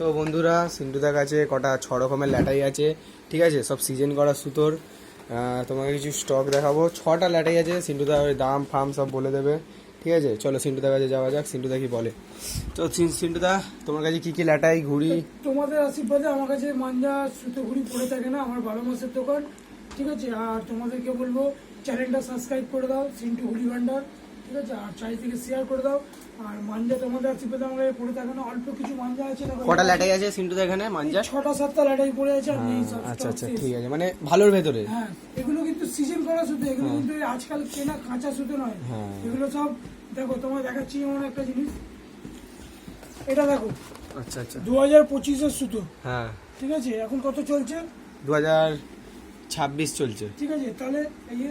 তো বন্ধুরা সিন্টুদার কাছে কটা 6 রকমের ল্যাটাই আছে, ঠিক আছে, সব সিজন করা সুতোর। তোমাকে কিছু স্টক দেখাবো। 6টা ল্যাটাই আছে, সিন্টুদা ওই দাম ফাম সব বলে দেবে, ঠিক আছে। চলো সিন্টুদার কাছে যাওয়া যাক, সিন্টুদা কি বলে। তো সিন্টুদা, তোমার কাছে কি কি ল্যাটাই, ঘুড়ি? তোমাদের আশীর্বাদে আমার কাছে মাঞ্জা সুতো ঘুড়ি পড়ে থাকে না, আমার 12 মাসের দোকান, ঠিক আছে। আর তোমাদেরকে বলবো চ্যানেলটা সাবস্ক্রাইব করে দাও, সিন্টু ঘুড়ি ভান্ডার, ঠিক আছে। আর চারিদিকে শেয়ার করে দাও। আর মাঞ্জা তোমাদের আশীর্বাদে আমার কাছে পড়ে থাকে না, অল্প কিছু মাঞ্জা আছে। কটা ল্যাটাই আছে সিন্টুদা এখানে মাঞ্জা? 6টা-7টা ল্যাটাই পড়ে আছে। আর নেই সব। আচ্ছা আচ্ছা, ঠিক আছে, মানে ভালোর ভেতরে। হ্যাঁ, এগুলো কিন্তু সিজন করা সুতো, এগুলো কিন্তু আজকাল কেনা কাঁচা সুতো নয়। এগুলো সব দেখো, তোমায় দেখাচ্ছি এমন একটা জিনিস, এটা দেখো। আচ্ছা আচ্ছা, 2025-এর সুতো। হ্যাঁ, ঠিক আছে। এখন কত চলছে? 2026 চলছে। ঠিক আছে, তাহলে এই যে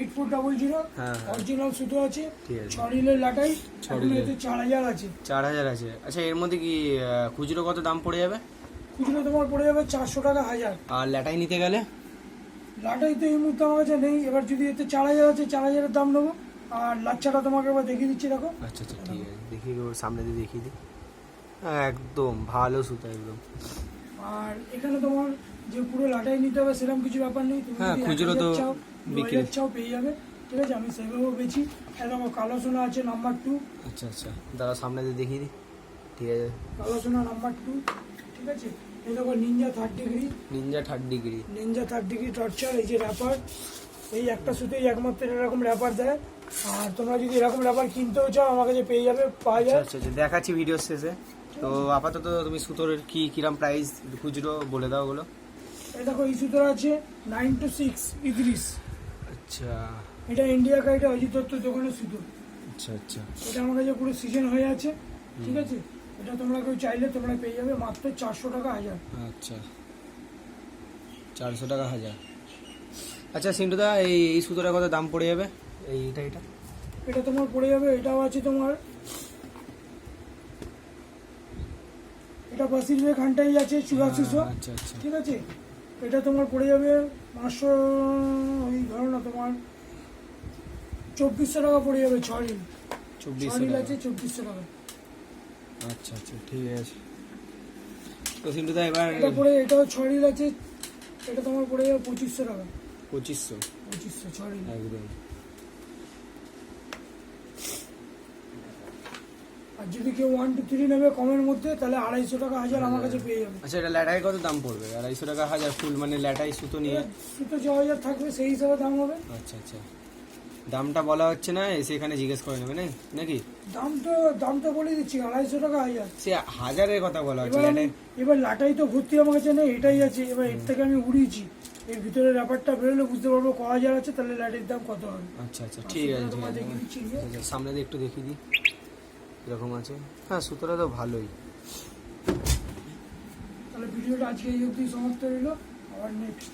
8400 হ্যাঁ, অরিজিনাল সুতো আছে, ঠিক আছে। 6 রিলের লাটাই, 6 এখন রিলের। এতে 4000 আছে। 4000 আছে। আচ্ছা, এর মধ্যে কি খুচরো কত দাম পড়ে যাবে? খুচরো তোমার পড়ে যাবে 400 টাকা 1000। আর ল্যাটাই নিতে গেলে? লাটাই তো এই মুহূর্তে আমার কাছে নেই। এবার যদি এতে 4000 আছে, 4000-এর দাম নেবো। আর লাচ্চাটা তোমাকে এবার দেখিয়ে দিচ্ছি, দেখো। আচ্ছা আচ্ছা, ঠিক আছে, দেখিয়ে দিই, ওর সামনে দিয়ে দেখিয়ে দিই। হ্যাঁ, একদম ভালো সুতো একদম। আর এখানে তোমার যে পুরো লাটাই নিতে হবে সেরকম কিছু ব্যাপার নেই। তুমি হ্যাঁ, যদি খুচরো 1000 তো চাও, বিক্রি। 2000 চাও, পেয়ে যাবে। ঠিক আছে, আমি সেভাবেও বেচি। দেখো, কালো সোনা আছে নাম্বার 2। আচ্ছা আচ্ছা, দাদা সামনে দিয়ে দেখিয়ে দিই, ঠিক আছে। কালো সোনা নাম্বার 2, ঠিক আছে। এই দেখো Ninja 3rd degree, Ninja 3rd degree, Ninja 3rd degree torture. এই যে র্যাপার, এই একটা সুতোই একমাত্র এরকম র্যাপার দেয়। আর তোমরা যদি এরকম র্যাপার কিনতেও চাও, আমার কাছে পেয়ে যাবে, পাওয়া যায়। আচ্ছা আচ্ছা, দেখাচ্ছি ভিডিওর শেষে। তো আপাতত তুমি সুতোর কি কিরম প্রাইস খুচরো বলে দাও ওগুলো। এই দেখো, এই সুতোর আছে 9 to 6 ইদ্রিস। আচ্ছা এটা ইন্ডিয়া কাইটা অজিত দত্ত দোকানের সুতো। আচ্ছা আচ্ছা, এটা আমার কাছে পুরো সিজন হয়ে আছে, ঠিক আছে। এটা তোমরা কেউ চাইলে তোমরা পেয়ে যাবে মাত্র 400 টাকা 1000। আচ্ছা 400 টাকা 1000। আচ্ছা সিন্টুদা, এই সুতোটা কত দাম পড়ে যাবে? এটা এটা তোমার পড়ে যাবে, এটাও আছে তোমার, এটা বাসিরের খানটাই আছে 8400। আচ্ছা আচ্ছা, ঠিক আছে। এটা তোমার পড়ে যাবে 500, ওই ধরো না তোমার 2400 টাকা পড়ে যাবে। 6 রিল 2400 আছে, টাকা। 2400 টাকা। আচ্ছা আচ্ছা, ঠিক আছে। তো সিন্টুদা এবার এটা পড়ে, এটাও 6 রিল আছে, এটা তোমার পড়ে যাবে 2500 টাকা। 2500 6 রিল। একদম। আর যদি কেউ 1 to 3 নেবে কমের মধ্যে, তাহলে 250 টাকা 1000 আমার কাছে পেয়ে যাবে। আচ্ছা, এটা ল্যাটাই কত দাম পড়বে? 250 টাকা 1000 ফুল, মানে ল্যাটাই সুতো নিয়ে? সুতো 6000 থাকবে, সেই হিসাবে দাম হবে। আচ্ছা আচ্ছা, দামটা বলা হচ্ছে না, এসে এখানে জিজ্ঞেস করে নেবে নাকি? দাম তো বলে দিচ্ছি, 250 টাকা 1000। সে 1000-এর কথা বলা হচ্ছে। এবার লাটাই তো ভর্তি আমার কাছে নেই, এটাই আছে। এবার এর থেকে আমি উড়িয়েছি, এর ভিতরে ব্যাপারটা বেরোলে বুঝতে পারবো 1000 আছে, তাহলে লাটের দাম কত হবে। আচ্ছা আচ্ছা, ঠিক আছে, ঠিক তোমার আছে। দেখিয়ে দিচ্ছি। আচ্ছা, সামনে দিয়ে একটু দেখিয়ে দিই এরকম আছে। হ্যাঁ, সুতোটা তো ভালোই। তাহলে ভিডিওটা আজকে এই অবধি সমাপ্ত রইলো, আবার নেক্সট